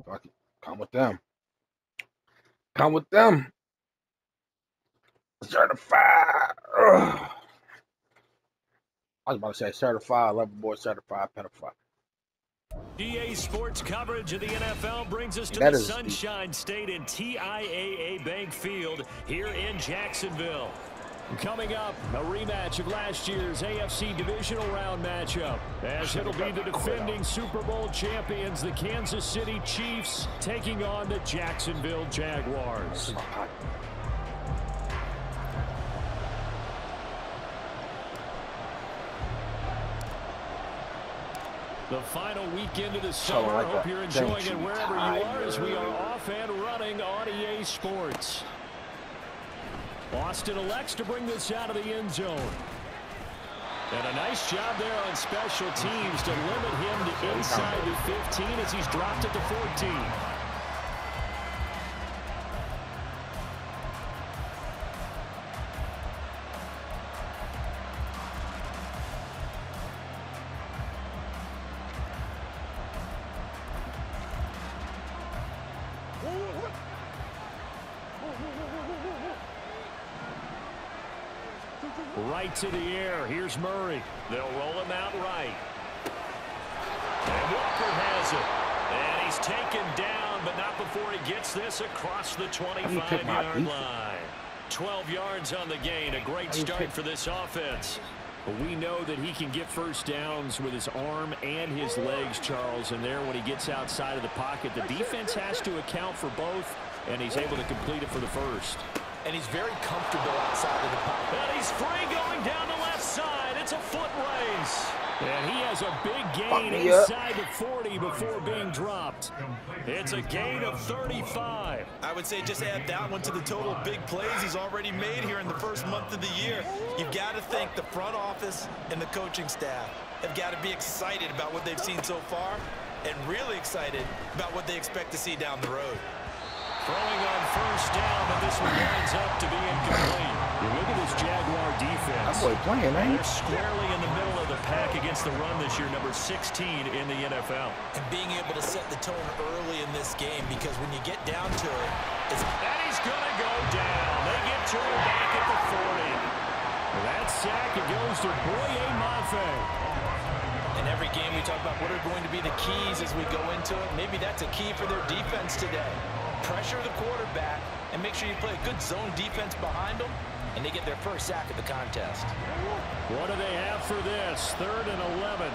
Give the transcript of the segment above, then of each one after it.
Fuck it. Come with them. Come with them. Certified. Ugh. I was about to say certified lover boy, certified pedophile. EA Sports coverage of the NFL brings us to the Sunshine State in TIAA Bank Field here in Jacksonville. Coming up, a rematch of last year's AFC Divisional Round matchup, as it'll be the defending Super Bowl champions, the Kansas City Chiefs, taking on the Jacksonville Jaguars. The final weekend of the summer. Hope you're enjoying it wherever you are as we are off and running on EA Sports. Austin elects to bring this out of the end zone. And a nice job there on special teams to limit him to inside the 15 as he's dropped it to 14. Right to the air. Here's Murray. They'll roll him out right. And Walker has it. And he's taken down, but not before he gets this across the 25-yard line. 12 yards on the gain. A great start for this offense. But we know that he can get first downs with his arm and his legs, Charles. And there, when he gets outside of the pocket, the defense has to account for both, and he's able to complete it for the first. And he's very comfortable outside of the pocket. And he's free going down the left side. It's a foot race. And he has a big gain inside the 40 before being dropped. It's a gain of 35. I would say just add that one to the total big plays he's already made here in the first month of the year. You've got to think the front office and the coaching staff have got to be excited about what they've seen so far and really excited about what they expect to see down the road. Throwing on first down, but this one winds up to be incomplete. You look at this Jaguar defense. That boy playing, man. They're squarely in the middle of the pack against the run this year, number 16 in the NFL. And being able to set the tone early in this game, because when you get down to it, it's... And he's going to go down. They get to him back at the 40. That sack, it goes to Boye Mafe. In every game we talk about what are going to be the keys as we go into it. Maybe that's a key for their defense today. Pressure the quarterback and make sure you play a good zone defense behind them, and they get their first sack of the contest. What do they have for this? 3rd and 11.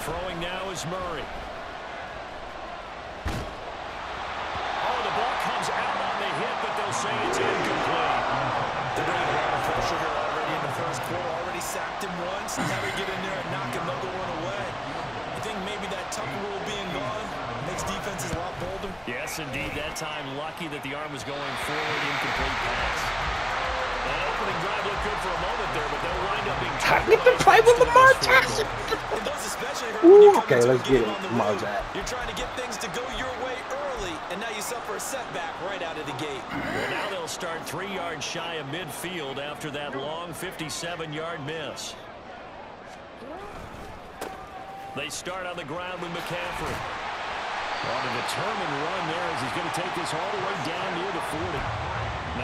Throwing now is Murray. Oh, the ball comes out on the hit, but they'll say it's incomplete. They're going to have pressure here already in the first quarter. Already sacked him once. Now they get in there and knock another one away. I think maybe that tuck rule being gone makes defenses a lot bolder. Yes, indeed. That time, lucky that the arm was going forward. Incomplete pass. That opening drive looked good for a moment there, but they'll wind up being I get to play with Lamar Jackson. It does especially hurt when you come okay, into let's a get game it. on the Lamar road. Jackson. You're trying to get things to go your way early, and now you suffer a setback right out of the gate. Well, now they'll start 3 yards shy of midfield after that long 57-yard miss. They start on the ground with McCaffrey. On a determined run there as he's going to take this all the way down near the 40.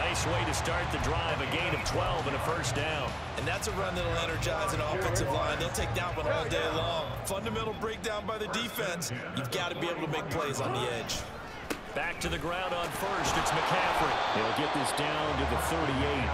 Nice way to start the drive, a gain of 12 and a first down. And that's a run that'll energize an offensive line. They'll take that one all day long. Fundamental breakdown by the defense. You've got to be able to make plays on the edge. Back to the ground on first. It's McCaffrey. He'll get this down to the 38.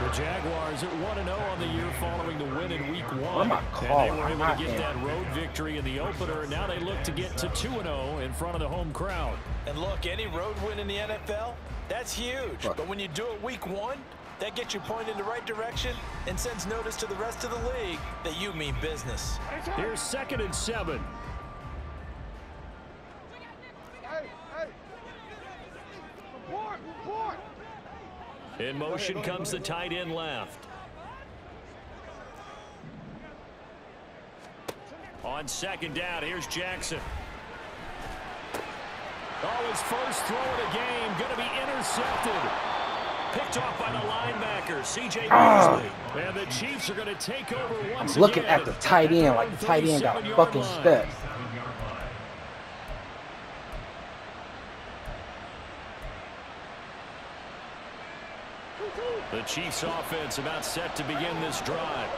The Jaguars at 1-0 on the year following the win in Week 1. And they were able to get that road victory in the opener. Now they look to get to 2-0 in front of the home crowd. And look, any road win in the NFL, that's huge. But when you do it Week 1, that gets you pointed in the right direction and sends notice to the rest of the league that you mean business. Here's 2nd and 7. In motion comes the tight end left. On 2nd down, here's Jackson. Oh, his first throw of the game, going to be intercepted. Picked off by the linebacker, C.J. Beasley. And the Chiefs are going to take over once I'm looking again at the tight end like the tight end got a fucking step. The Chiefs offense about set to begin this drive.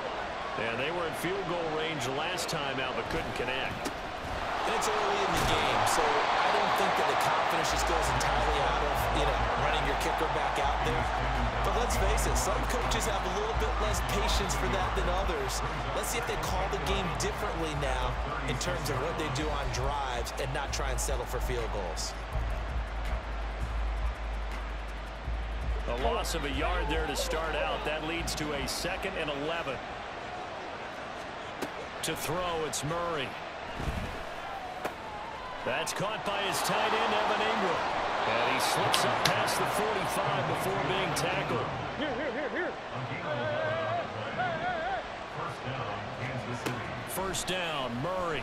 And they were in field goal range last time out, but couldn't connect. And it's early in the game, so I don't think that the confidence just goes entirely out of, running your kicker back out there. But let's face it, some coaches have a little bit less patience for that than others. Let's see if they call the game differently now in terms of what they do on drives and not try and settle for field goals. A loss of a yard there to start out. That leads to a 2nd and 11. To throw, it's Murray. That's caught by his tight end, Evan Ingram. And he slips up past the 45 before being tackled. Here. First down, Murray.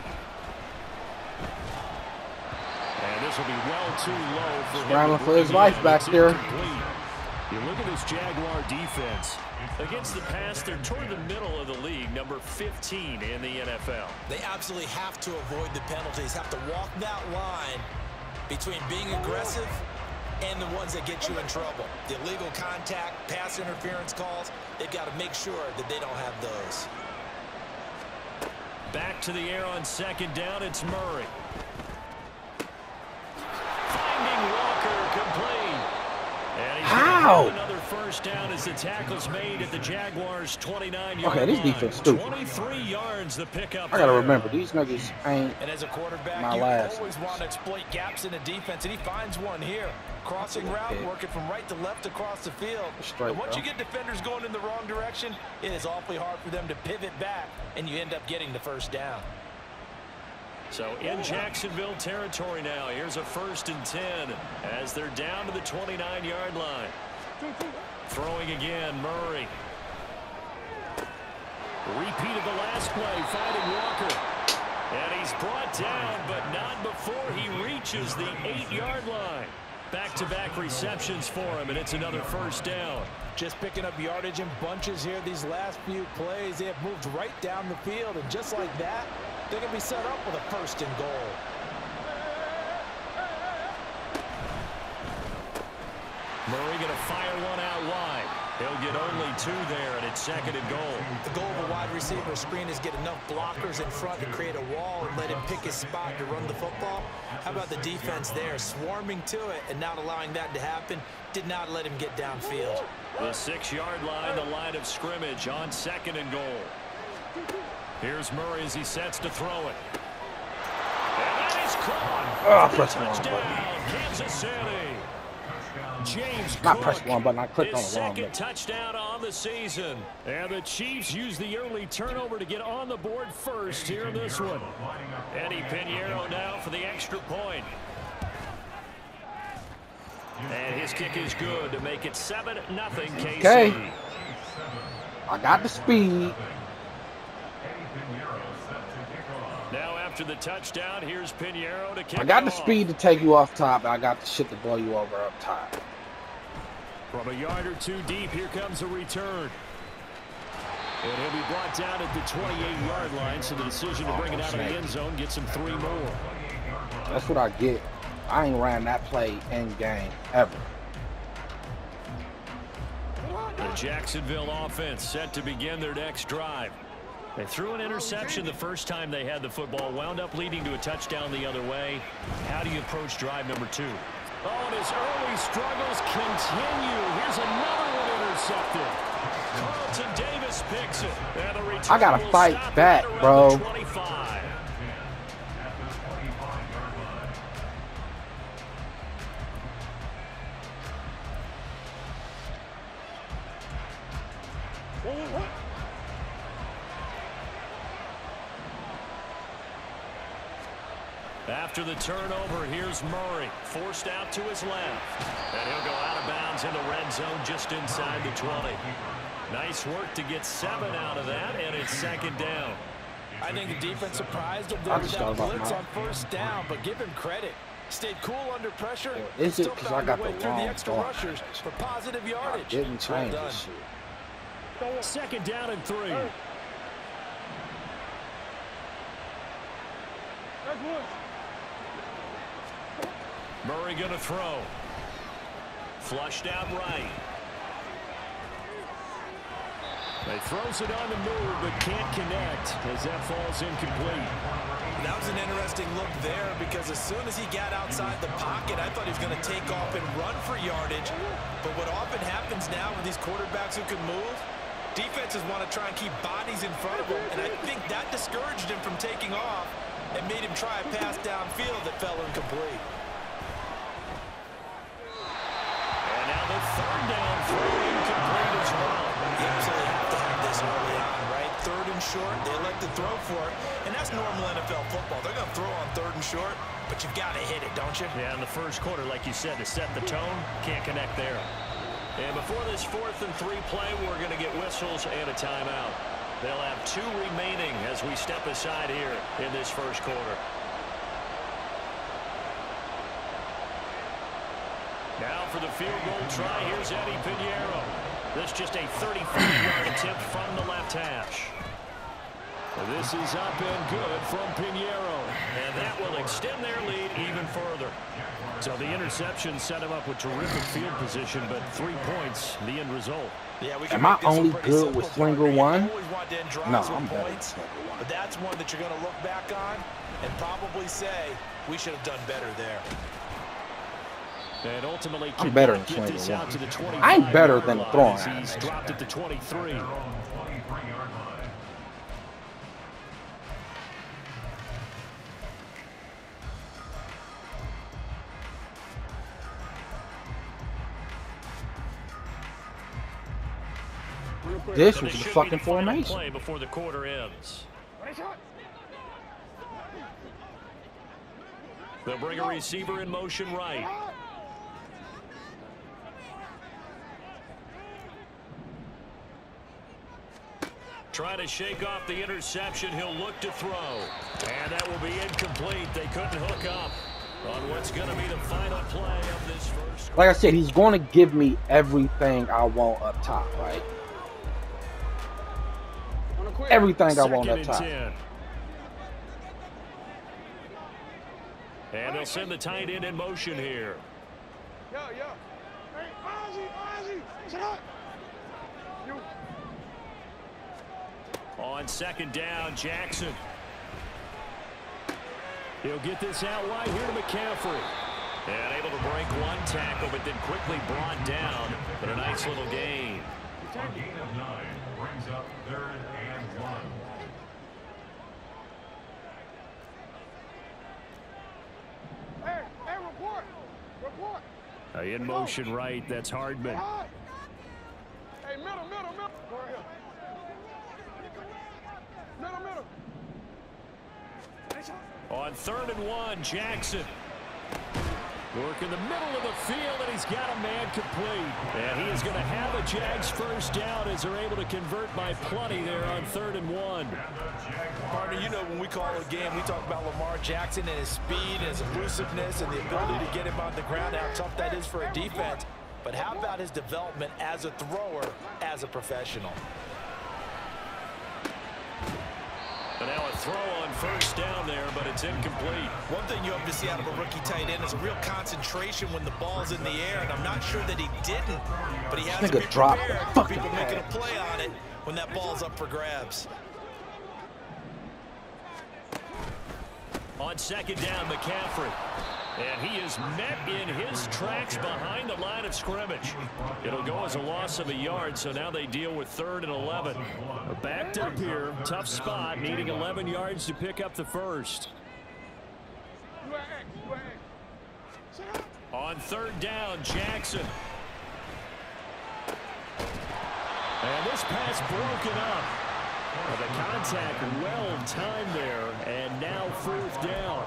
And this will be well too low for him. Scrambling for his life back there. You look at this Jaguar defense. Against the pass, they're toward the middle of the league, number 15 in the NFL. They absolutely have to avoid the penalties, have to walk that line between being aggressive and the ones that get you in trouble. The illegal contact, pass interference calls, they've got to make sure that they don't have those. Back to the air on 2nd down, it's Murray. Finding Walker, complete. How? Another first down as the tackle's made at the Jaguars' 29-yard line. Okay, this defense stupid. 23 yards the pickup. I gotta remember, these niggas ain't and as a quarterback, my you last. always want to exploit gaps in the defense, and he finds one here. Crossing route, working from right to left across the field. Straight, and once you get defenders going in the wrong direction, it is awfully hard for them to pivot back, and you end up getting the first down. So in Jacksonville territory now. Here's a 1st and 10 as they're down to the 29-yard line. Throwing again, Murray. Repeat of the last play, finding Walker. And he's brought down, but not before he reaches the 8-yard line. Back-to-back receptions for him, and it's another first down. Just picking up yardage in bunches here these last few plays. They have moved right down the field, and just like that, they're going to be set up with a 1st and goal. Murray going to fire one out wide. He'll get only 2 there, and it's 2nd and goal. The goal of a wide receiver screen is get enough blockers in front to create a wall and let him pick his spot to run the football. How about the defense there, swarming to it and not allowing that to happen? Did not let him get downfield. The 6-yard line, the line of scrimmage on 2nd and goal. Here's Murray as he sets to throw it. And that is caught. Touchdown, Kansas City. James not press one button, I clicked on his the wrong 2nd button. touchdown on the season. And the Chiefs use the early turnover to get on the board first here in this one. Eddie Pinheiro now for the extra point. And his kick is good to make it 7-0 KC. Okay. I got the speed. Now after the touchdown, here's Pinheiro to kick I got the off. speed to take you off top, and I got the shit to blow you over up top. From a yard or 2 deep, here comes a return. And he'll be brought down at the 28-yard line, so the decision to bring it out of the end zone gets him 3 more. That's what I get. I ain't ran that play in game ever. The Jacksonville offense set to begin their next drive. They threw an interception the first time they had the football, wound up leading to a touchdown the other way. How do you approach drive number 2? Oh, and his early struggles continue. Here's another one intercepted. Carlton Davis picks it. And the return I gotta will fight stop back, right around bro. the 25. After the turnover, here's Murray, forced out to his left. And he'll go out of bounds in the red zone just inside the 20. Nice work to get 7 out of that, and it's 2nd down. I think the defense surprised him there with that blitz on 1st down, but give him credit. Stayed cool under pressure. Or is it Still because I found got a way the through the wrong extra thought? rushers for positive I yardage. didn't Well change done. this shit. Second down and 3. Murray going to throw. Flushed out right. He throws it on the move, but can't connect as that falls incomplete. That was an interesting look there because as soon as he got outside the pocket, I thought he was going to take off and run for yardage. But what often happens now with these quarterbacks who can move, defenses want to try and keep bodies in front of them, and I think that discouraged him from taking off and made him try a pass downfield that fell incomplete. And now the third down throw incomplete as well. You absolutely have to have this early on, right? Third and short, they elect to throw for it, and that's normal NFL football. They're going to throw on third and short, but you've got to hit it, don't you? Yeah, in the first quarter, like you said, to set the tone, can't connect there. And before this 4th and 3 play, we're going to get whistles and a timeout. They'll have 2 remaining as we step aside here in this first quarter. Now for the field goal try, here's Eddie Pinheiro. This just a 35-yard attempt from the left hash. This is up and good from Pinheiro. And that will extend their lead even further. So the interception set him up with terrific field position, but 3 points, the end result. Yeah, we Am I only good with Slinger 1? No, I'm I'm better with Slinger 1. But that's one that you're going to look back on and probably say, we should have done better there. And ultimately, I'm better than get this Slinger out to the 25 I ain't better than the yard throwing line as he's animation. dropped at the 23. This So was this the should be fucking the final formation. play before the quarter ends. They'll bring a receiver in motion right. Trying to shake off the interception. He'll look to throw. And that will be incomplete. They couldn't hook up on what's going to be the final play of this first. Like I said, he's going to give me everything I want up top, right? Everything I want up top. 10. And they'll send the tight end in motion here. Hey, Ozzy, sit up. On second down, Jackson. He'll get this out wide here to McCaffrey. And able to break one tackle, but then quickly brought down. But a nice little gain. A gain of 9 brings up 3rd and 1. Hey, report. In motion right, that's Hardman. Hey, middle. Go right here. Middle. On 3rd and 1, Jackson. Work in the middle of the field, and he's got a man complete. And he is going to have a Jags first down as they're able to convert by plenty there on 3rd and 1. Partner, you know when we call a game, we talk about Lamar Jackson and his speed and his elusiveness and the ability to get him on the ground, how tough that is for a defense. But how about his development as a thrower, as a professional? And now a throw on first down there, but it's incomplete. One thing you hope to see out of a rookie tight end is a real concentration when the ball's in the air, and I'm not sure that he didn't, but he has to be Nigga dropped prepared the for fucking people making a pass. play on it when that ball's up for grabs. On second down, McCaffrey. And he is met in his tracks behind the line of scrimmage. It'll go as a loss of a yard, so now they deal with 3rd and 11. Backed up here, tough spot, needing 11 yards to pick up the first. On 3rd down, Jackson. And this pass broken up. Well, the contact well timed there, and now 4th down.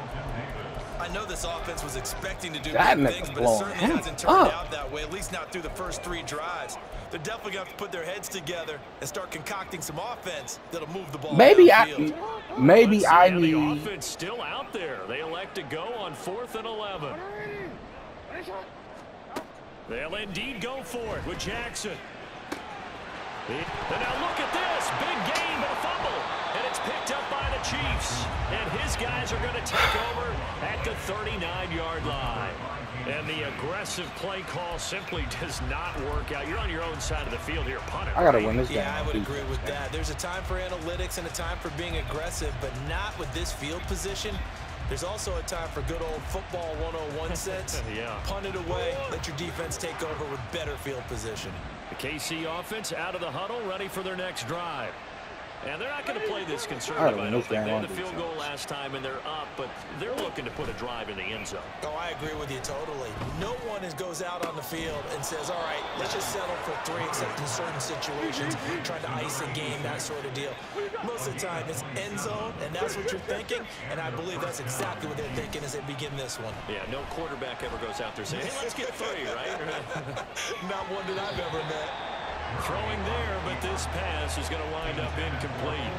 I know this offense was expecting to do That big nigga things, but it blowing certainly him hasn't turned up. out that way, at least not through the first 3 drives. They're definitely going to have to put their heads together and start concocting some offense that'll move the ball Maybe downfield. Maybe I The need. offense still out there. They elect to go on 4th and 11. They'll indeed go for it with Jackson. And now look at this. Big gain, but a fumble. And it's picked up by the Chiefs. And his guys are going to take over at the 39-yard line. And the aggressive play call simply does not work out. You're on your own side of the field here. Punt it. I gotta win this game. Yeah, I would agree with that. There's a time for analytics and a time for being aggressive, but not with this field position. There's also a time for good old football 101 sense. Yeah. Punt it away. Let your defense take over with better field position. The KC offense out of the huddle, ready for their next drive. And they're not going to play this conservative. I don't think they had the field goal last time, and they're up, but they're looking to put a drive in the end zone. Oh, I agree with you totally. No one goes out on the field and says, all right, let's just settle for 3, except in certain situations, trying to ice a game, that sort of deal. Most of the time, it's end zone, and that's what you're thinking, and I believe that's exactly what they're thinking as they begin this one. Yeah, no quarterback ever goes out there saying, hey, let's get 3, right? Not one that I've ever met. Throwing there, but this pass is going to wind up incomplete.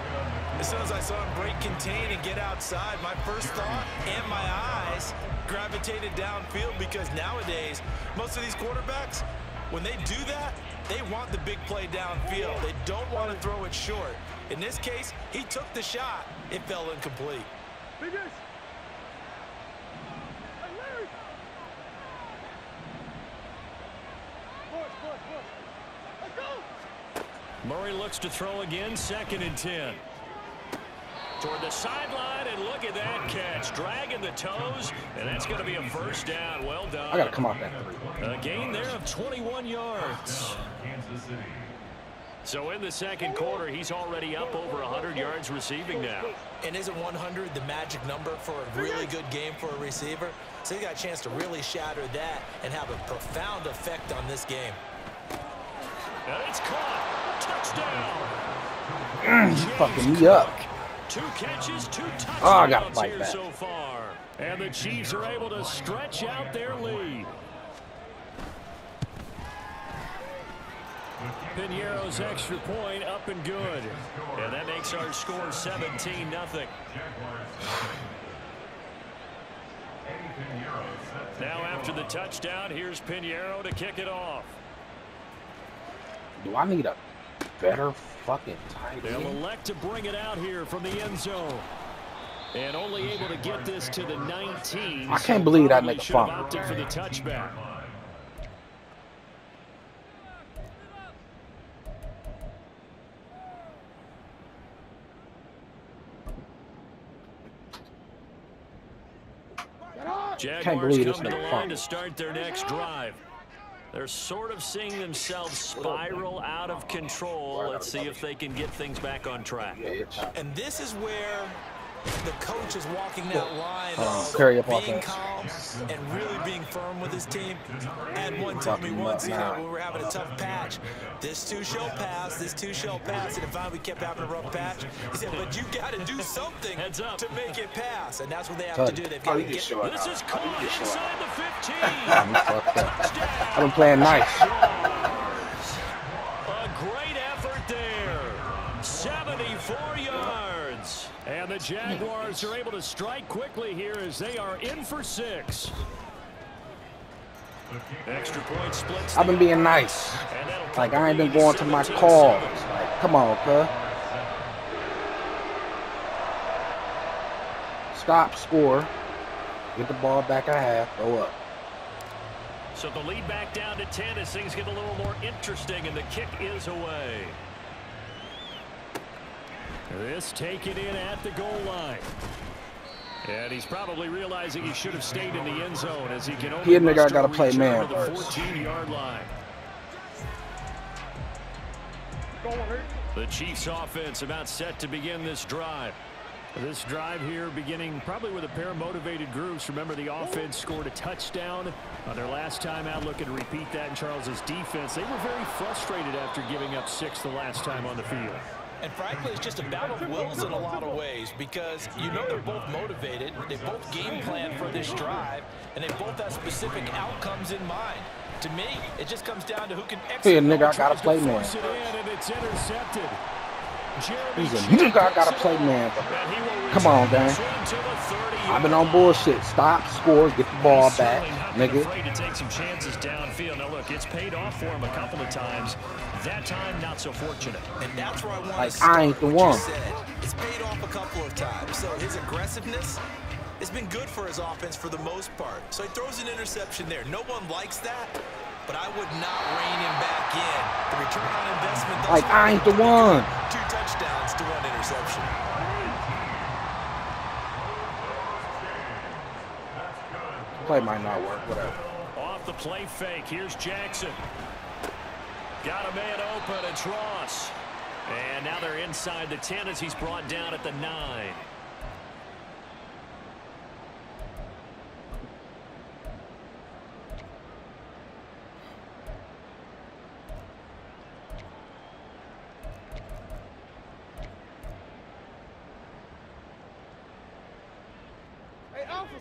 As soon as I saw him break contain and get outside, my first thought and my eyes gravitated downfield, because nowadays, most of these quarterbacks, when they do that, they want the big play downfield. They don't want to throw it short. In this case, he took the shot. It fell incomplete. Murray looks to throw again, 2nd and 10. Toward the sideline, and look at that catch. Dragging the toes, and that's going to be a first down. Well done. I got to come out that 3. A gain there of 21 yards. So in the second quarter, he's already up over 100 yards receiving now. And isn't 100 the magic number for a really good game for a receiver? So he got a chance to really shatter that and have a profound effect on this game. And it's caught. Touchdown. Fucking me up. 2 catches, 2 touchdowns I gotta fight here back. so far. And the Chiefs are able to stretch out their lead. Piñeiro's extra point up and good. And that makes our score 17-0. Now after the touchdown, here's Piñeiro to kick it off. Do I need a better fucking tight They'll end? elect to bring it out here from the end zone. And only able to get this to the 19. I can't believe that Probably nigga should have fumbled. opted for the touchback. Jaguars believe this come to the nigga line fumbled. to start their next drive. They're sort of seeing themselves spiral out of control. Let's see if they can get things back on track. And this is where the coach is walking that line of hurry up being offense. calm and really being firm with his team. I had one tell me once, when we were having a tough patch, this too shall pass, this too shall pass, and finally we kept having a rough patch. He said, but you got to do something Heads up. to make it pass, and that's what they have to do. They've got to get This is caught inside the 15. I've been playing nice. A great effort there. 74 yards. And the Jaguars are able to strike quickly here as they are in for 6. Extra point splits. I've been being nice. Like, I ain't been going to my calls. Like, come on, cuz. Stop, score. Get the ball back at half. Go up. So the lead back down to 10 as things get a little more interesting, and the kick is away. This taken in at the goal line. And he's probably realizing he should have stayed in the end zone as he can only He and the guy gotta play return man to the first. 14-yard line. The Chiefs offense about set to begin this drive. This drive here beginning probably with a pair of motivated groups. Remember, the offense scored a touchdown on their last time out. Looking to repeat that in Charles's defense. They were very frustrated after giving up 6 the last time on the field. And frankly, it's just a battle of wills in a lot of ways, because you know they're both motivated, they both game plan for this drive, and they both have specific outcomes in mind. To me, it just comes down to who can execute. Hey, nigga, I gotta play man. And it's intercepted. You gotta play man. Come on, man. I've been on bullshit. Stop, score, get the ball back, nigga. Afraid to take some chances downfield. Now look, it's paid off for him a couple of times. That time, not so fortunate. And that's where I want like, to start. I ain't the one. It's paid off a couple of times. So his aggressiveness has been good for his offense for the most part. So he throws an interception there. No one likes that, but I would not rein him back in. The return on investment. Like, I ain't the one. 2 touchdowns to 1 interception. Play might not work, whatever. Off the play fake, here's Jackson. Got a man open, it's Ross. And now they're inside the 10 as he's brought down at the 9.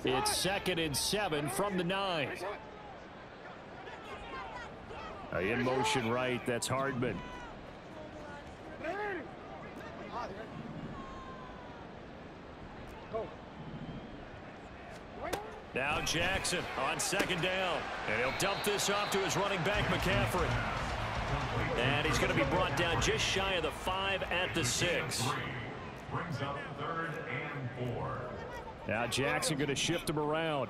It's 2nd and 7 from the 9. In motion right, that's Hardman. Now Jackson on 2nd down. And he'll dump this off to his running back, McCaffrey. And he's going to be brought down just shy of the 5 at the 6. Brings up 3rd and 4. Now Jackson going to shift him around.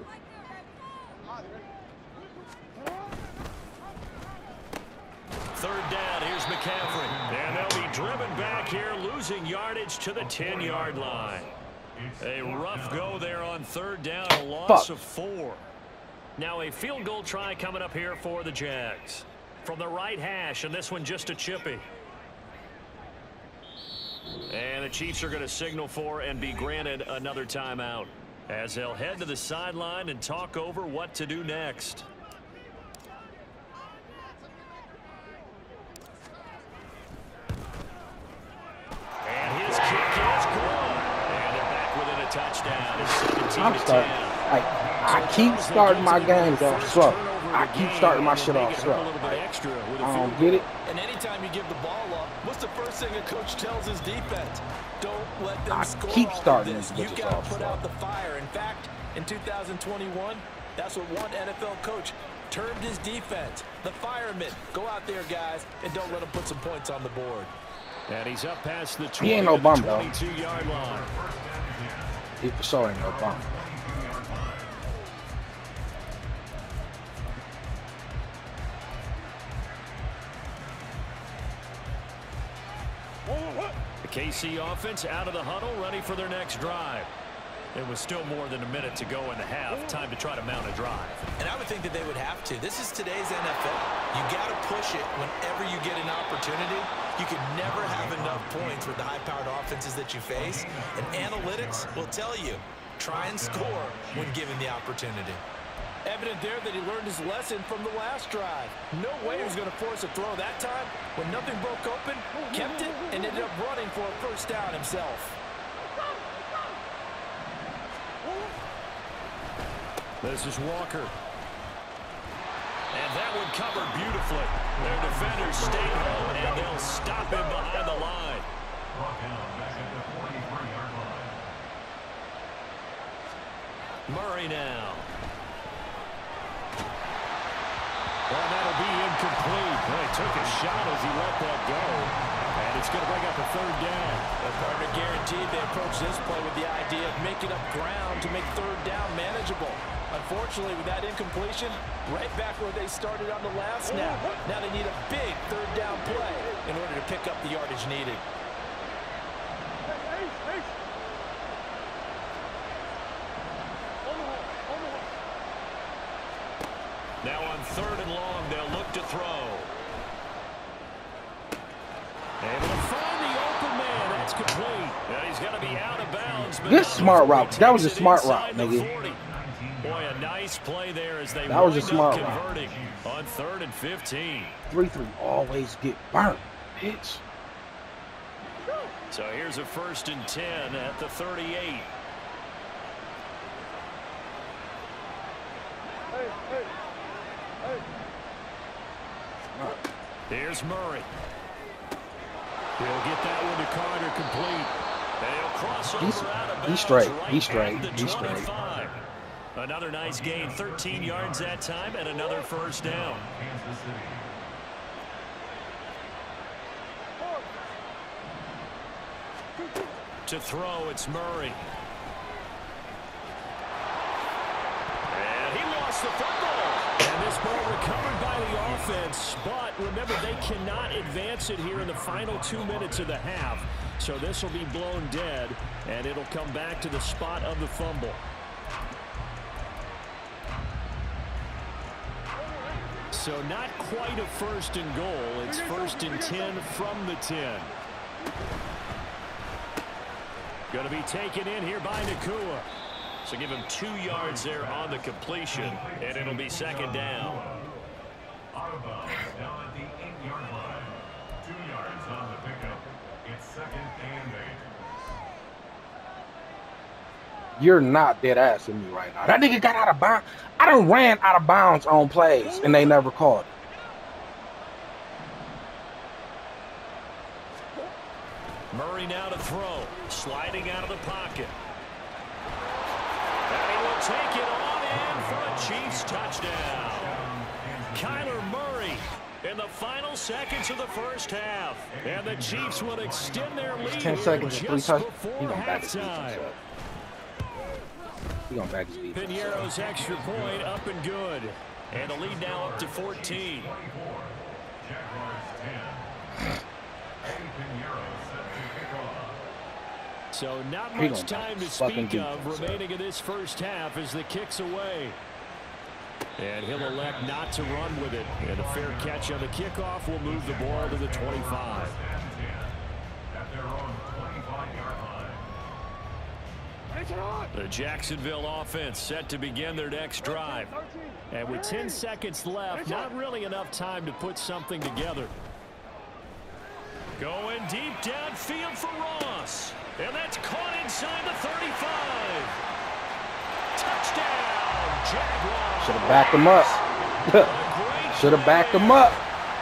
Third down, here's McCaffrey. And they'll be driven back here, losing yardage to the 10-yard line. A rough go there on 3rd down, a loss of 4. Now a field goal try coming up here for the Jags. From the right hash, and this one just a chippy. And the Chiefs are going to signal for and be granted another timeout as they'll head to the sideline and talk over what to do next. And his kick is good. And they're back within a touchdown. It's 17-10. I keep starting my games off slow. I keep starting my shit off slow. I don't get it. And anytime you give the ball up, what's the first thing a coach tells his defense? Don't let them score. Keep off starting of this. these You bitches got off to put slow. out the fire. In fact, in 2021, that's what one NFL coach termed his defense. The firemen. Go out there, guys, and don't let them put some points on the board. And he's up past the 20, He ain't no bum, though. 22-yard line. He for sure ain't no bum. The KC offense out of the huddle, ready for their next drive. It was still more than a minute to go in the half. Time to try to mount a drive. And I would think that they would have to. This is today's NFL. You got to push it whenever you get an opportunity. You can never have enough points with the high-powered offenses that you face. And analytics will tell you, try and score when given the opportunity. Evident there that he learned his lesson from the last drive. No way he was going to force a throw that time. When nothing broke open, kept it, and ended up running for a first down himself. This is Walker. And that one covered beautifully. Their defenders stay home, and they'll stop him behind the line. Brought down back at the 43-yard line. Murray now. Well, that'll be incomplete. Well, he took a shot as he let that go. And it's going to bring up a 3rd down. The partner guaranteed they approach this play with the idea of making up ground to make 3rd down manageable. Unfortunately, with that incompletion, right back where they started on the last snap. Now they need a big 3rd down play in order to pick up the yardage needed. Now on 3rd and long, they'll look to throw. Able to find the open man. That's complete. And he's going to be out of bounds. Good smart route. That was a smart route, nigga. Boy, a nice play there as they That was a wind smart up route. converting on 3rd and 15. 3-3 always get burnt, bitch. So here's a 1st and 10 at the 38. Here's Murray. He'll get that one to Carter complete. They'll cross over out of bounds. He's straight. Right He's straight. at the He's straight. 25. Another nice gain, 13 yards that time, and another first down. Kansas City. To throw, it's Murray. And he lost the football. And this ball recovered by the offense. But remember, they cannot advance it here in the final 2 minutes of the half. So this will be blown dead, and it'll come back to the spot of the fumble. So not quite a first and goal. It's first and 10 from the 10. Going to be taken in here by Nakua. So give him 2 yards there on the completion, and it'll be second down. Out of bounds, down at the 8-yard line. 2 yards on the pickup. It's second and 8. You're not dead ass in me right now. That nigga got out of bounds. I done ran out of bounds on plays, and they never called it. Murray now to throw. Sliding out of the pocket. And he will take it on in for a Chiefs touchdown. Kyler Murray in the final seconds of the first half. And the Chiefs will extend their lead 10 seconds and 3 just touchdowns. before He's gonna back his defense halftime. up. He's gonna back his defense Piñeiro's extra point up and good. And the lead now up to 14. 24. Jaguars 10. Eddie Piñeiro set to kick off. So not He much gonna time to fucking speak of defense, remaining in this first half as the kick's away. And he'll elect not to run with it. And a fair catch on the kickoff will move the ball to the 25. At their own 25-yard line. The Jacksonville offense set to begin their next drive. And with 10 seconds left, not really enough time to put something together. Going deep downfield for Ross. And that's caught inside the 35. Touchdown, Jaguars. Should have backed him up. Should have backed him up.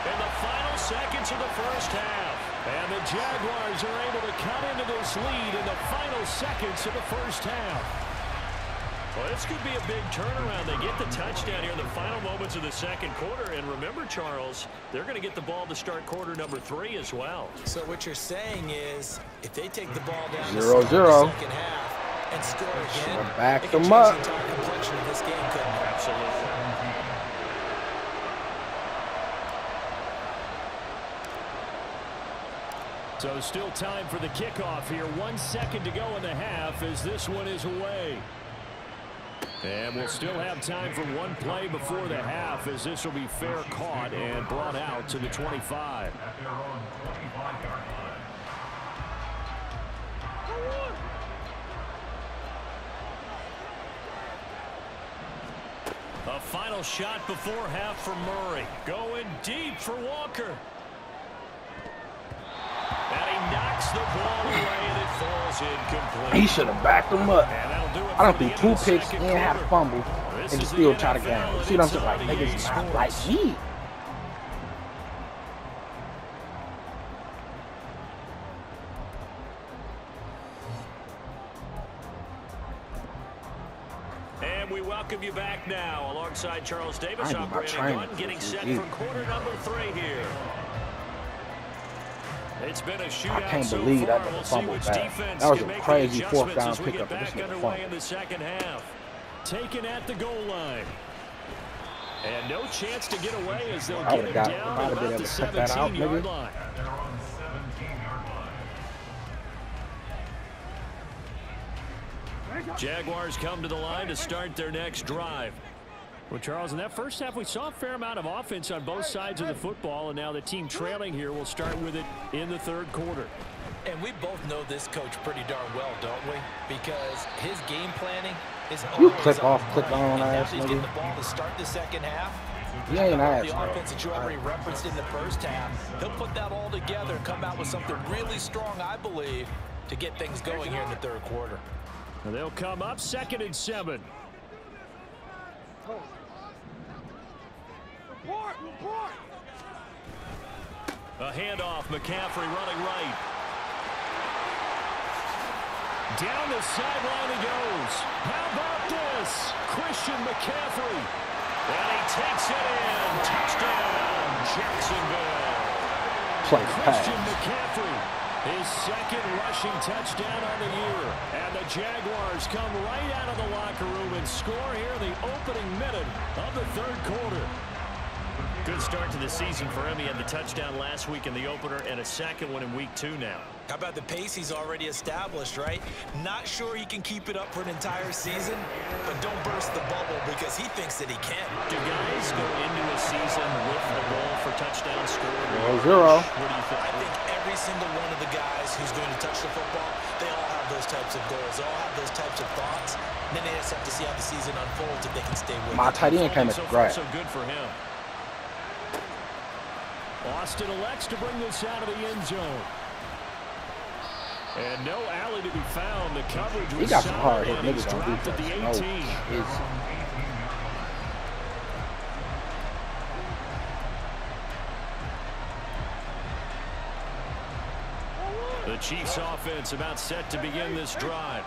In the final seconds of the first half. And the Jaguars are able to cut into this lead in the final seconds of the first half. Well, this could be a big turnaround. They get the touchdown here in the final moments of the second quarter. And remember, Charles, they're going to get the ball to start quarter number 3 as well. So what you're saying is, if they take the ball down 0-0. the second half and score again, Back it could them change up. the entire complexion of this game, couldn't it? Absolutely. So still time for the kickoff here. 1 second to go in the half as this one is away. And we'll still have time for one play before the half as this will be fair caught and brought out to the 25. At their own 25-yard line. A final shot before half for Murray. Going deep for Walker. And he knocks the ball away and it falls incomplete. He should have backed him up. And that'll do it I don't for think the 2 end of the picks second and had a quarter. fumble This and is the still try to NFL, game. and See what I'm it's saying? Like, on the niggas EA not like Sports. me. And we welcome you back now alongside Charles Davis. I need I'm my Brandon training Gunn getting for set you. for quarter number 3 here. It's been a shootout I can't so believe far. that nigga We'll see fumbled which back. defense That was can a make the crazy fourth adjustments down as we pickup, get and this back nigga underway fumbled. in the second half. Taken at the goal line. And no chance to get away as they'll I get would've him got- down I'd at have been about able the to cut that out, 17-yard nigga. line. At their own 17-yard line. Jaguars come to the line to start their next drive. Well, Charles, in that first half, we saw a fair amount of offense on both sides of the football, and now the team trailing here will start with it in the third quarter. And we both know this coach pretty darn well, don't we? Because his game planning is You always click on off, point. click on And now ass, that he's getting nigga. the ball to start the second half. You ain't ass, The bro. offense that you already referenced in the first half, he'll put that all together and come out with something really strong, I believe, to get things going here in the third quarter. And they'll come up 2nd and 7. A handoff, McCaffrey running right. Down the sideline he goes. How about this? Christian McCaffrey. And he takes it in. Touchdown, Jacksonville. Christian McCaffrey, his second rushing touchdown on the year. And the Jaguars come right out of the locker room and score here in the opening minute of the third quarter. Good start to the season for him. He had the touchdown last week in the opener and a second one in week 2 now. How about the pace he's already established, right? Not sure he can keep it up for an entire season, but don't burst the bubble because he thinks that he can. Do guys go into a season with the goal for touchdown scoring? 0-0. What do you think? I think every single one of the guys who's going to touch the football, they all have those types of goals. They all have those types of thoughts. And then they just have to see how the season unfolds if they can stay with it. My tight end came in great. So good for him. Austin elects to bring this out of the end zone. And no alley to be found. The coverage was he got some hard hit solid. niggas on defense. The Chiefs offense about set to begin this drive.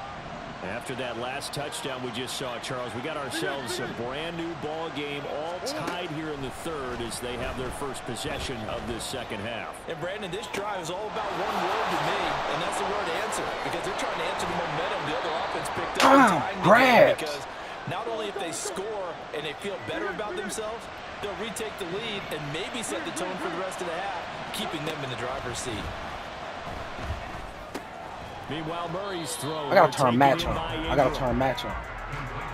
After that last touchdown we just saw, Charles, we got ourselves a brand new ball game, all tied here in the third as they have their first possession of this second half. And Brandon, this drive is all about one word to me, and that's the word answer, because they're trying to answer the momentum the other offense picked up. Because not only if they score and they feel better about themselves, they'll retake the lead and maybe set the tone for the rest of the half, keeping them in the driver's seat. Meanwhile, Murray's throw. I got to turn match on. I got to turn match on.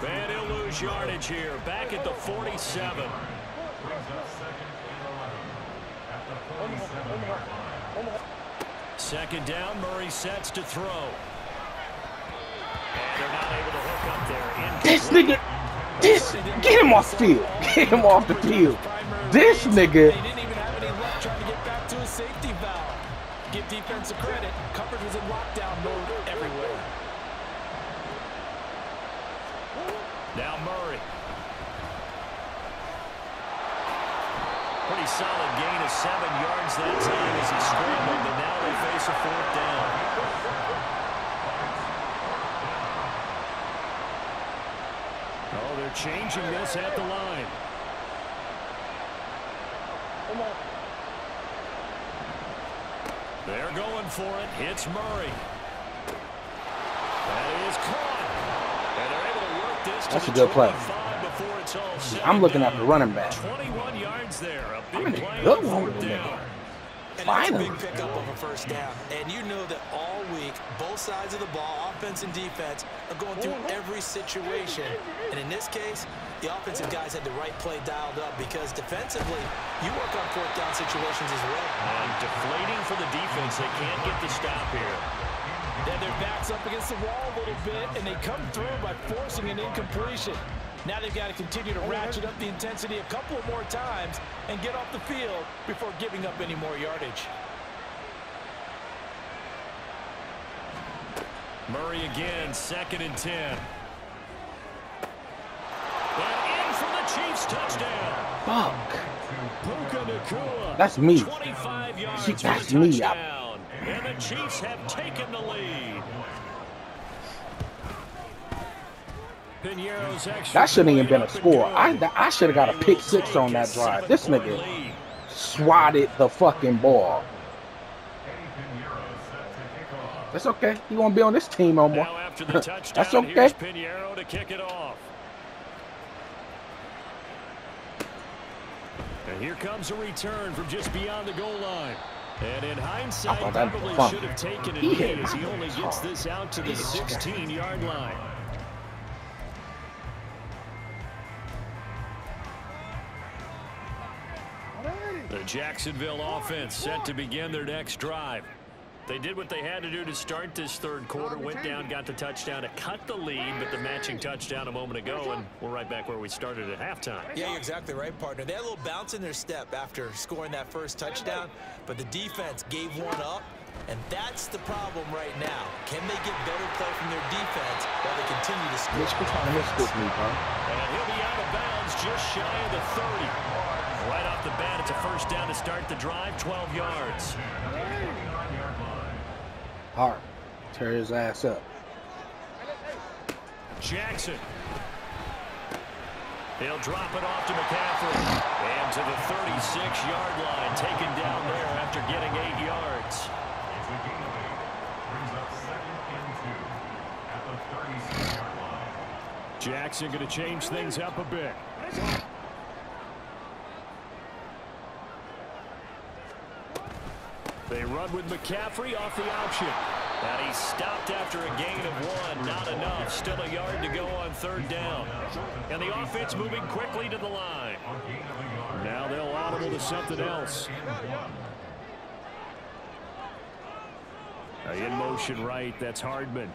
And he'll lose yardage here. Back at the 47. Second down, Murray sets to throw. And they're not able to hook up there. This nigga, get him off the field. Get him off the field. This nigga. They didn't even have any luck trying to get back to a safety valve. Give defense a credit. Coverage was in lockdown mode everywhere. Now Murray. Pretty solid gain of 7 yards that time as he scrambled, and now they face a 4th down. Oh, they're changing this at the line. They're going for it. Hits Murray. That is caught. And they're able to work this That's to a the good play. 25 before it's all set. I'm looking at the running back. 21 yards there. A I'm big in a play good on one with 4th the down. nigga. And that's a Finally. big pickup of a first down. And you know that all week, both sides of the ball, offense and defense, are going through every situation. And in this case, the offensive guys had the right play dialed up because defensively, you work on 4th down situations as well. And deflating for the defense. They can't get the stop here. Then their backs up against the wall a little bit, and they come through by forcing an incompletion. Now they've got to continue to ratchet up the intensity a couple of more times and get off the field before giving up any more yardage. Murray again, 2nd and 10. And in for the Chiefs touchdown. Fuck. Puka Nacua, That's me. 25 yards See, for that's the me. touchdown. And the Chiefs have taken the lead. Piñeiro's extra That shouldn't even been a point up score. and good. I should have got a pick 6 on that drive. This nigga swatted the fucking ball. That's okay. He won't be on this team no more. Now after the touchdown, That's okay. here's Piñeiro to kick it off. And here comes a return from just beyond the goal line. And in hindsight, thought that'd be probably fun. should have taken a He knee hit as he my only gets hard. this out to the 16-yard line. The Jacksonville offense set to begin their next drive. They did what they had to do to start this third quarter, went down, got the touchdown to cut the lead, but the matching touchdown a moment ago, and we're right back where we started at halftime. Yeah, you're exactly right, partner. They had a little bounce in their step after scoring that first touchdown, but the defense gave one up, And that's the problem right now. Can they get better play from their defense while they continue to score? Mitch, trying to miss this me, bro. And he'll be out of bounds just shy of the 30. Right off the bat, it's a first down to start the drive, 12 yards. Hard. Tear his ass up. Jackson. He'll drop it off to McCaffrey. And to the 36-yard line, taken down there after getting 8 yards. It's a gain of 8. Brings up 2nd and 2 at the 36-yard line. Jackson going to change things up a bit. They run with McCaffrey off the option. And he stopped after a gain of 1. Not enough. Still a yard to go on 3rd down. And the offense moving quickly to the line. Now they'll audible to something else. In motion right, that's Hardman.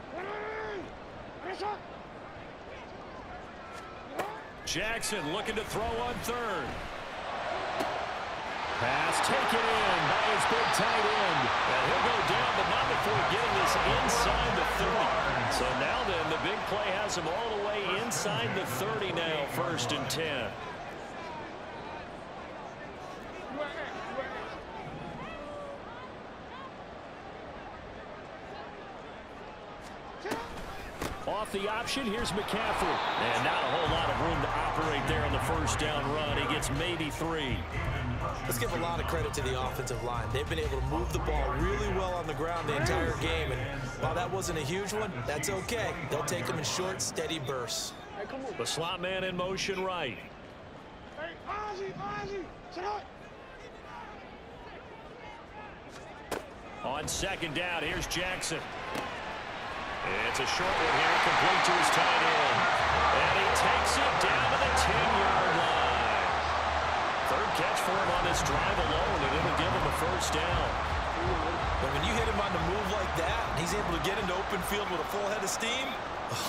Jackson looking to throw on 3rd. Pass taken in by his big tight end. And he'll go down, but not before getting this inside the 30. So now then, the big play has him all the way inside the 30 now, 1st and 10. Off the option, here's McCaffrey. And not a whole lot of room to operate there on the 1st down run. He gets maybe 3. Let's give a lot of credit to the offensive line. They've been able to move the ball really well on the ground the entire game. And while that wasn't a huge one, that's okay. They'll take them in short, steady bursts. The slot man in motion right. Hey, Ozzie, sit up. On 2nd down, here's Jackson. It's a short one here, complete to his tight end. And he takes it down to the 10-yard line. 3rd catch for him on this drive alone, and it'll give him a 1st down. But when you hit him on the move like that, and he's able to get into open field with a full head of steam,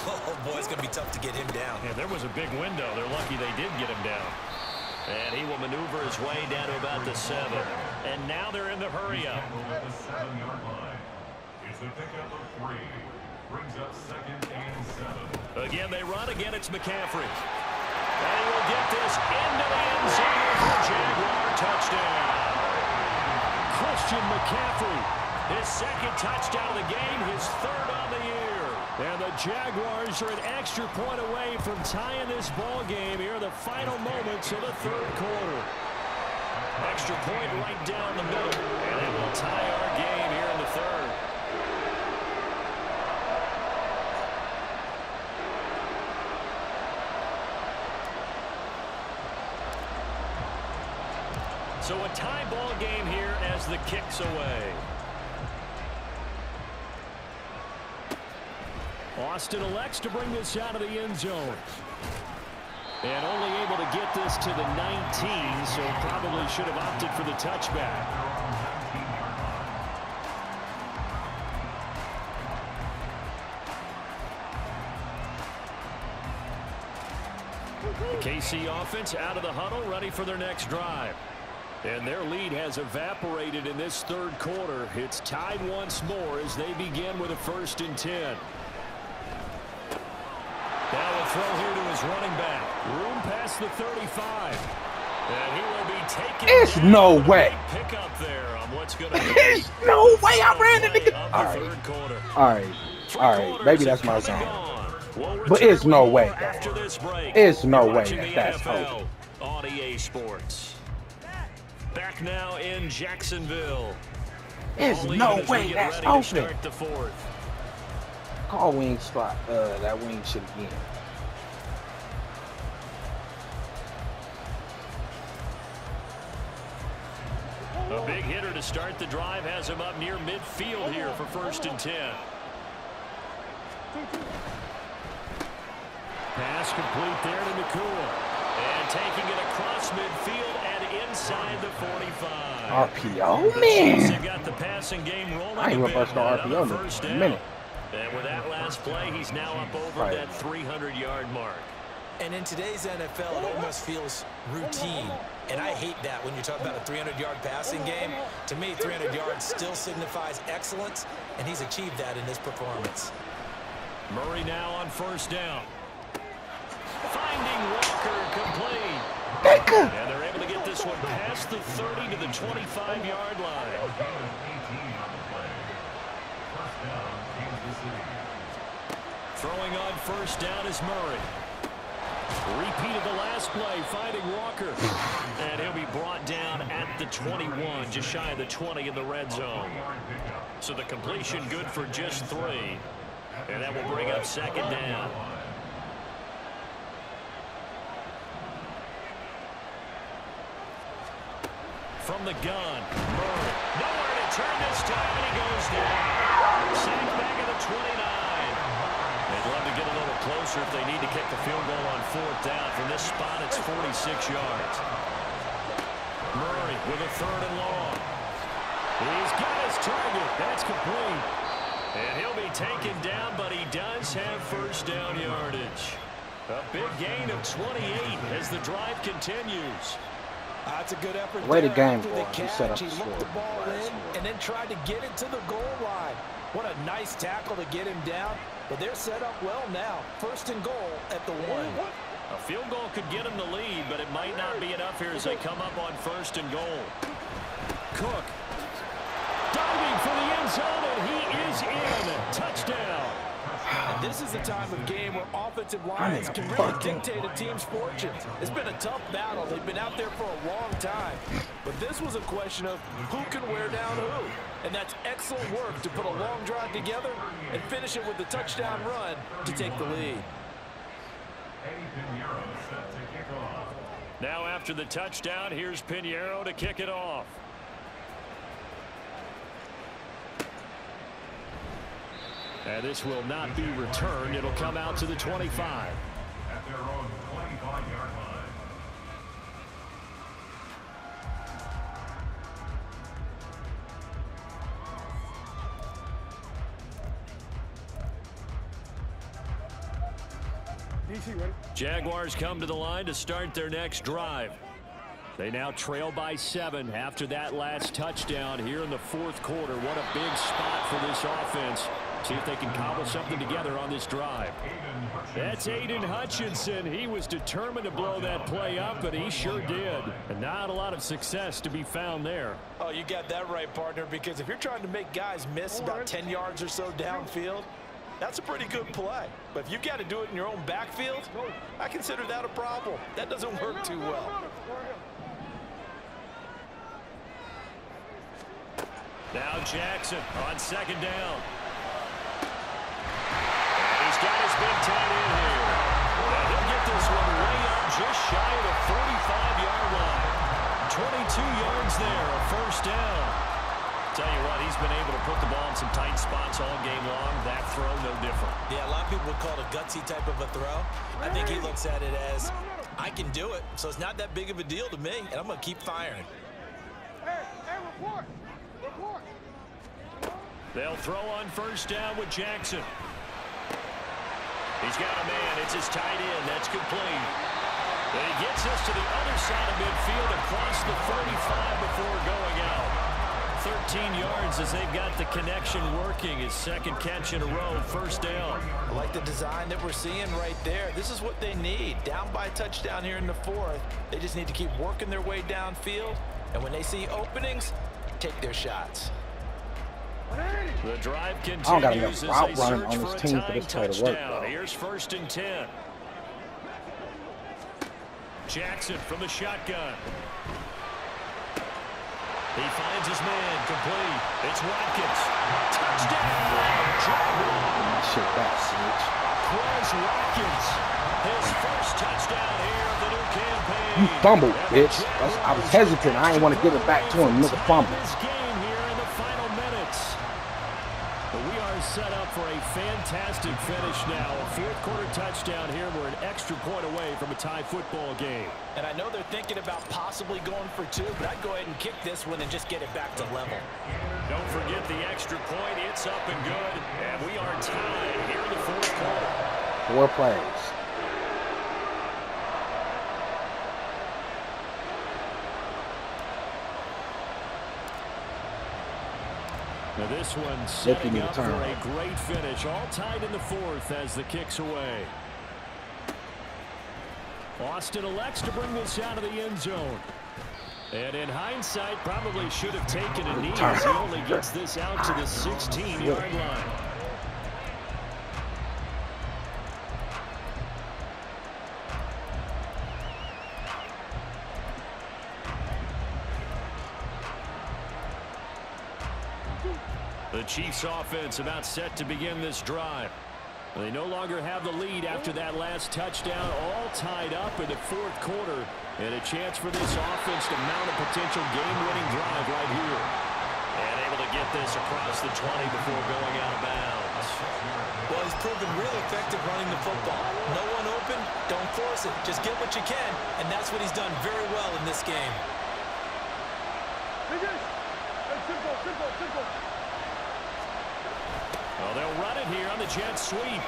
oh boy, it's going to be tough to get him down. Yeah, there was a big window. They're lucky they did get him down. And he will maneuver his way down to about the 7. And now they're in the hurry-up. At the 7-yard line. It's a pickup of 3. Brings up 2nd and 7. Again, they run. Again, it's McCaffrey. And he will get this into the end zone for a Jaguar touchdown. Christian McCaffrey, his 2nd touchdown of the game, his 3rd on the year. And the Jaguars are an extra point away from tying this ball game here in the final moments of the 3rd quarter. Extra point right down the middle, and it will tie our game here in the 3rd. So a tie ball game here as the kick's away. Austin elects to bring this out of the end zone. And only able to get this to the 19, so probably should have opted for the touchback. The KC offense out of the huddle, ready for their next drive. And their lead has evaporated in this 3rd quarter. It's tied once more as they begin with a 1st and 10. Now a throw here to his running back. Room past the 35. And he will be taken. There's no way. Pick up there on what's going to be. There's no way I ran the nigga. All right. Maybe that's my zone. But it's no way. It's no way that's open. On EA Sports. Back now in Jacksonville. There's no way that's open. Start the 4th. Call wing spot. That wing should again. A big hitter to start the drive has him up near midfield here for 1st and 10. Pass complete there to Nakua. And taking it across midfield and inside the 45. RPO, man. They've got the passing game rolling. I ain't reversed the RPO in a minute. And with that last play, he's now up over that 300-yard mark. And in today's NFL, it almost feels routine. And I hate that when you talk about a 300-yard passing game. To me, 300 yards still signifies excellence, and he's achieved that in this performance. Murray now on first down. Finding Walker complete. And they're able to get this one past the 30 to the 25-yard line. Throwing on first down is Murray. Repeat of the last play, finding Walker. And he'll be brought down at the 21, just shy of the 20 in the red zone. So the completion good for just 3. And that will bring up second down. From the gun, Murray. Nowhere to turn this time, and he goes down. Sacked back at the 29. They'd love to get a little closer if they need to kick the field goal on fourth down. From this spot, it's 46 yards. Murray with a 3rd and long. He's got his target. That's complete. And he'll be taken down, but he does have first down yardage. A big gain of 28 as the drive continues. That's a good effort. Way to game, boy. boy. He set up He the looked the score. ball in and then tried to get it to the goal line. What a nice tackle to get him down. But they're set up well now. 1st and goal at the 1. A field goal could get him the lead, but it might not be enough here as they come up on 1st and goal. Cook diving for the end zone, and he is in. Touchdown. And this is the time of game where offensive lines can really dictate a team's fortunes. It's been a tough battle. They've been out there for a long time. But this was a question of who can wear down who. And that's excellent work to put a long drive together and finish it with a touchdown run to take the lead. Now after the touchdown, here's Pinheiro to kick it off. And this will not be returned. It'll come out to the 25. At their own 25-yard line. DC ready? Jaguars come to the line to start their next drive. They now trail by 7 after that last touchdown here in the 4th quarter. What a big spot for this offense. See if they can cobble something together on this drive. That's Aiden Hutchinson. He was determined to blow that play up, and he sure did. And not a lot of success to be found there. Oh, you got that right, partner, because if you're trying to make guys miss about 10 yards or so downfield, that's a pretty good play. But if you got to do it in your own backfield, I consider that a problem. That doesn't work too well. Now Jackson on 2nd down. He's got his big tight end here. And he'll get this one way up just shy of the 45-yard line. 22 yards there, a 1st down. Tell you what, he's been able to put the ball in some tight spots all game long. That throw, no different. Yeah, a lot of people would call it a gutsy type of a throw. I think he looks at it as, I can do it, so it's not that big of a deal to me, and I'm going to keep firing. Hey, report. Report. They'll throw on 1st down with Jackson. He's got a man. It's his tight end. That's complete. And he gets us to the other side of midfield across the 35 before going out. 13 yards as they've got the connection working. His 2nd catch in a row, 1st down. I like the design that we're seeing right there. This is what they need. Down by a touchdown here in the 4th. They just need to keep working their way downfield. And when they see openings, take their shots. The drive I don't got continues enough as route they running search on for this a team for tying this play to work, touchdown. though. Here's 1st and 10. Jackson from the shotgun. He finds his man, complete. It's Watkins. Touchdown! Shit, that's snitch. Quez Watkins, his first touchdown here of the new campaign. You fumbled, bitch. I was hesitant. I didn't want to give it back to him. Nigga fumble. This game here in the final minutes. But we are set up for a fantastic finish now. A 4th quarter touchdown here. We're an extra point away from a tie football game. And I know they're thinking about possibly going for 2, but I'd go ahead and kick this one and just get it back to level. Don't forget the extra point. It's up and good. And we are tied here in the 4th quarter. 4 plays. Now this one setting up for a great finish. All tied in the fourth as the kick's away. Austin elects to bring this out of the end zone. And in hindsight, probably should have taken a knee as he only gets this out to the 16-yard line. The Chiefs offense about set to begin this drive. They no longer have the lead after that last touchdown, all tied up in the fourth quarter, and a chance for this offense to mount a potential game-winning drive right here. And able to get this across the 20 before going out of bounds. Well, he's proven real effective running the football. No one open, don't force it. Just get what you can, and that's what he's done very well in this game. Well, they'll run it here on the jet sweep.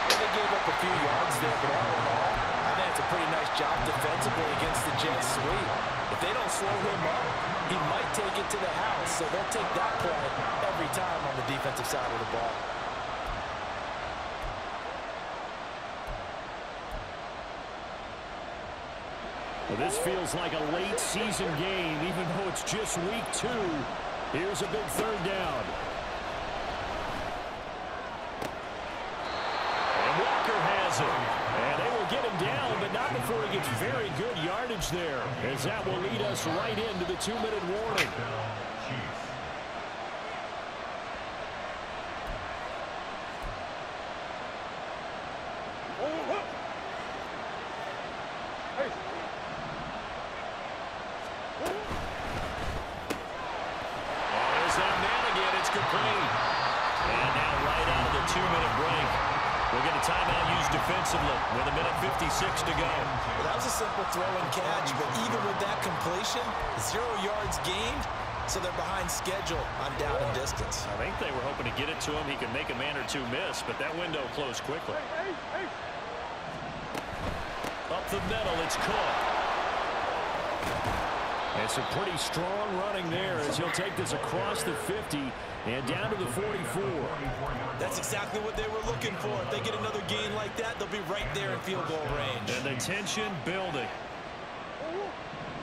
Well, they gave up a few yards there, but all in all, I think it's a pretty nice job defensively against the jet sweep. If they don't slow him up, he might take it to the house, so they'll take that play every time on the defensive side of the ball. Well, this feels like a late season game, even though it's just week 2. Here's a big third down. And Walker has it. And they will get him down, but not before he gets very good yardage there, as that will lead us right into the 2-minute warning. With a minute 56 to go. Well, that was a simple throw and catch, but even with that completion, 0 yards gained, so they're behind schedule on down and distance. I think they were hoping to get it to him. He could make a man or two miss, but that window closed quickly. Up the middle, it's Cook. And some pretty strong running there as he'll take this across the 50 and down to the 44. That's exactly what they were looking for. If they get another gain like that, they'll be right there in field goal range. And the tension building.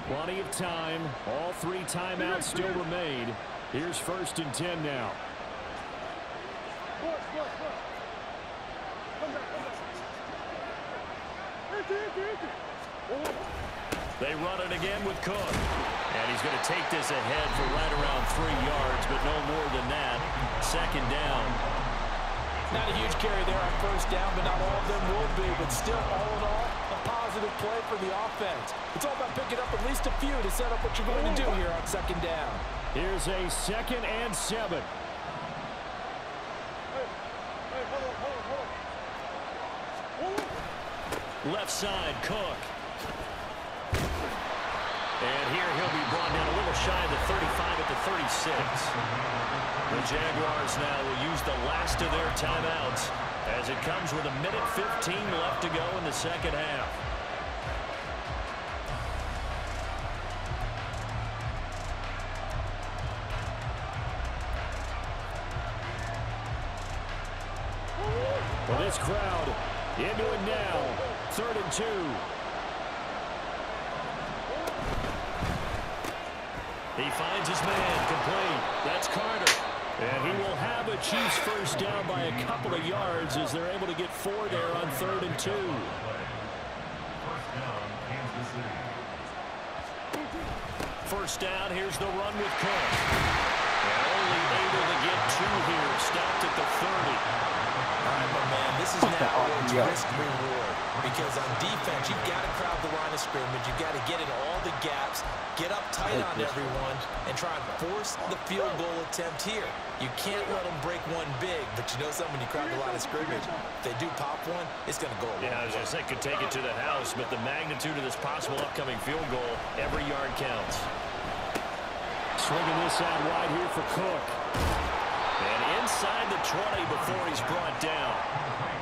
Plenty of time. All 3 timeouts still remain. Here's 1st and 10 now. They run it again with Cook. And he's going to take this ahead for right around 3 yards, but no more than that. 2nd down. Not a huge carry there on 1st down, but not all of them will be. But still, all in all, a positive play for the offense. It's all about picking up at least a few to set up what you're going to do here on 2nd down. Here's a 2nd and 7. Left side, Cook. And here he'll be brought down a little shy of the 35 at the 36. The Jaguars now will use the last of their timeouts as it comes with a minute 15 left to go in the 2nd half. Well, this crowd into it now. 3rd and 2. He finds his man, complete. That's Carter. And he will have a Chiefs 1st down by a couple of yards as they're able to get 4 there on 3rd and 2. First down, here's the run with Cook. And only able to get 2 here, stopped at the 30. All right, my man, this is now where it's risk-reward. Because on defense, you've got to crowd the line of scrimmage. You've got to get in all the gaps, get up tight on everyone, and try and force the field goal attempt here. You can't let them break one big, but you know something, when you crowd the line of scrimmage, if they do pop one, it's going to go a long way. Yeah, I was going to say, could take it to the house, but the magnitude of this possible upcoming field goal, every yard counts. Swinging this out wide here for Cook. And inside the 20 before he's brought down.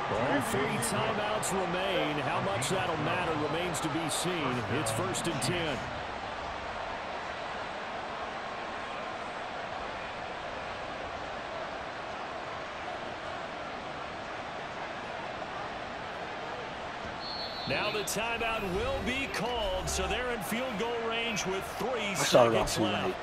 All 3 timeouts remain. How much that'll matter remains to be seen. It's 1st and 10. Now the timeout will be called, so they're in field goal range with 3 seconds left. Late.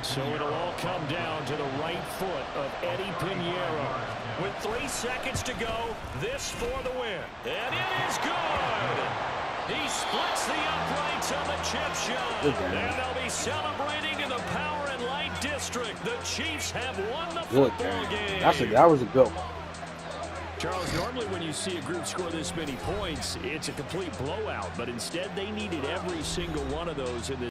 So it'll all come down to the right foot of Eddie Pinheiro. With 3 seconds to go, this for the win. And it is good. He splits the uprights on the chip shot. And they'll be celebrating in the Power and Light District. The Chiefs have won the football game. That was a good one. Charles, normally when you see a group score this many points, it's a complete blowout. But instead, they needed every single one of those in this.